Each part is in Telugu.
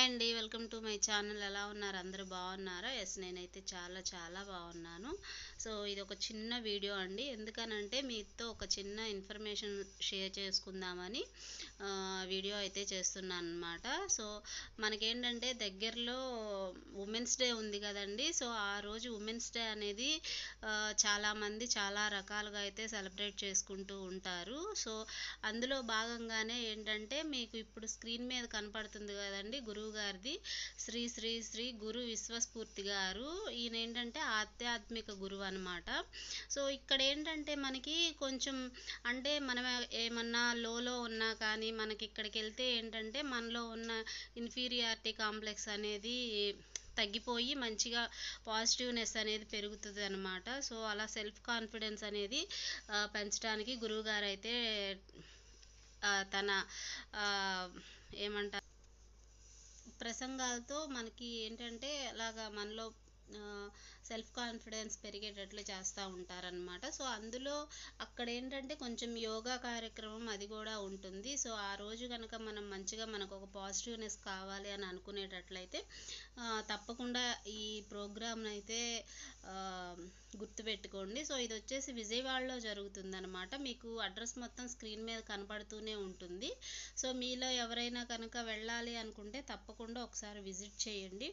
అండి. Welcome to my channel. ఎలా ఉన్నారు? అందరూ బాగున్నారా? ఎస్, నేనైతే చాలా చాలా బాగున్నాను. సో ఇది ఒక చిన్న వీడియో అండి. ఎందుకనంటే మీతో ఒక చిన్న ఇన్ఫర్మేషన్ షేర్ చేసుకుందామని వీడియో అయితే చేస్తున్నాను అనమాట. సో మనకేంటంటే దగ్గరలో ఉమెన్స్ డే ఉంది కదండి. సో ఆ రోజు ఉమెన్స్ డే అనేది చాలామంది చాలా రకాలుగా అయితే సెలబ్రేట్ చేసుకుంటూ ఉంటారు. సో అందులో భాగంగానే ఏంటంటే మీకు ఇప్పుడు స్క్రీన్ మీద కనపడుతుంది కదండి, గురువు గారిది శ్రీ శ్రీ శ్రీ గురు విశ్వస్ఫూర్తి గారు. ఈయన ఏంటంటే ఆధ్యాత్మిక గురువు అనమాట. సో ఇక్కడ ఏంటంటే మనకి కొంచెం అంటే మనం ఏమన్నా లోలో ఉన్నా కానీ మనకి ఇక్కడికి వెళ్తే ఏంటంటే మనలో ఉన్న ఇన్ఫీరియారిటీ కాంప్లెక్స్ అనేది తగ్గిపోయి మంచిగా పాజిటివ్నెస్ అనేది పెరుగుతుంది అనమాట. సో అలా సెల్ఫ్ కాన్ఫిడెన్స్ అనేది పెంచడానికి గురువుగారు అయితే తన ఏమంటారు ప్రసంగాలతో మనకి ఏంటంటే అలాగా మనలో సెల్ఫ్ కాన్ఫిడెన్స్ పెరిగేటట్లు చేస్తూ ఉంటారనమాట. సో అందులో అక్కడ ఏంటంటే కొంచెం యోగా కార్యక్రమం అది కూడా ఉంటుంది. సో ఆ రోజు కనుక మనం మంచిగా మనకు ఒక పాజిటివ్నెస్ కావాలి అని అనుకునేటట్లయితే తప్పకుండా ఈ ప్రోగ్రామ్ని అయితే గుర్తుపెట్టుకోండి. సో ఇది వచ్చేసి విజయవాడలో జరుగుతుందన్నమాట. మీకు అడ్రస్ మొత్తం స్క్రీన్ మీద కనపడుతూనే ఉంటుంది. సో మీలో ఎవరైనా కనుక వెళ్ళాలి అనుకుంటే తప్పకుండా ఒకసారి విజిట్ చేయండి.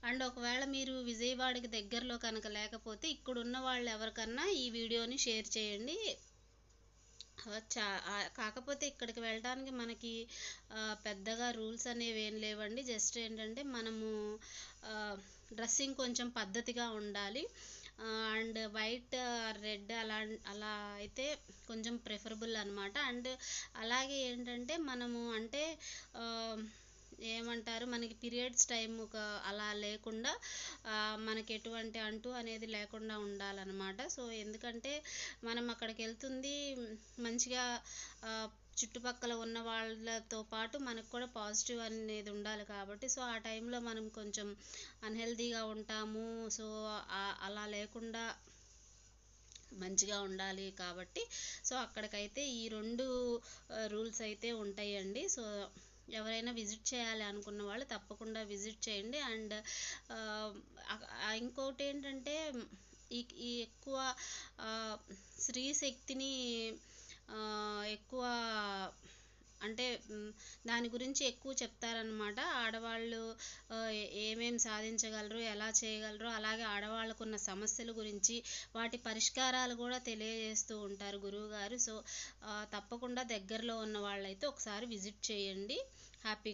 అండ్ ఒకవేళ మీరు విజయవాడకి దగ్గరలో కనుక లేకపోతే ఇక్కడున్న వాళ్ళు ఎవరికన్నా ఈ వీడియోని షేర్ చేయండి. కాకపోతే ఇక్కడికి వెళ్ళడానికి మనకి పెద్దగా రూల్స్ అనేవి ఏం లేవండి. జస్ట్ ఏంటంటే మనము డ్రెస్సింగ్ కొంచెం పద్ధతిగా ఉండాలి. అండ్ వైట్ రెడ్ అలా అయితే కొంచెం ప్రిఫరబుల్ అనమాట. అండ్ అలాగే ఏంటంటే మనము అంటే ఏమంటారు మనకి పీరియడ్స్ టైం అలా లేకుండా మనకి ఎటువంటి అంటూ అనేది లేకుండా ఉండాలన్నమాట. సో ఎందుకంటే మనం అక్కడికి వెళ్తుంది మంచిగా చుట్టుపక్కల ఉన్న వాళ్ళతో పాటు మనకు కూడా పాజిటివ్ అనేది ఉండాలి కాబట్టి సో ఆ టైంలో మనం కొంచెం అన్హెల్తీగా ఉంటాము. సో అలా లేకుండా మంచిగా ఉండాలి కాబట్టి సో అక్కడికైతే ఈ 2 రూల్స్ అయితే ఉంటాయండి. సో ఎవరైనా విజిట్ చేయాలి అనుకున్న వాళ్ళు తప్పకుండా విజిట్ చేయండి. అండ్ ఇంకోటి ఏంటంటే ఈ ఎక్కువ స్త్రీ శక్తిని ఎక్కువ అంటే దాని గురించి ఎక్కువ చెప్తారనమాట. ఆడవాళ్ళు ఏమేమి సాధించగలరు, ఎలా చేయగలరు, అలాగే ఆడవాళ్ళకున్న సమస్యల గురించి వాటి పరిష్కారాలు కూడా తెలియజేస్తూ ఉంటారు గురువుగారు. సో తప్పకుండా దగ్గరలో ఉన్న వాళ్ళైతే ఒకసారి విజిట్ చేయండి. హ్యాపీగా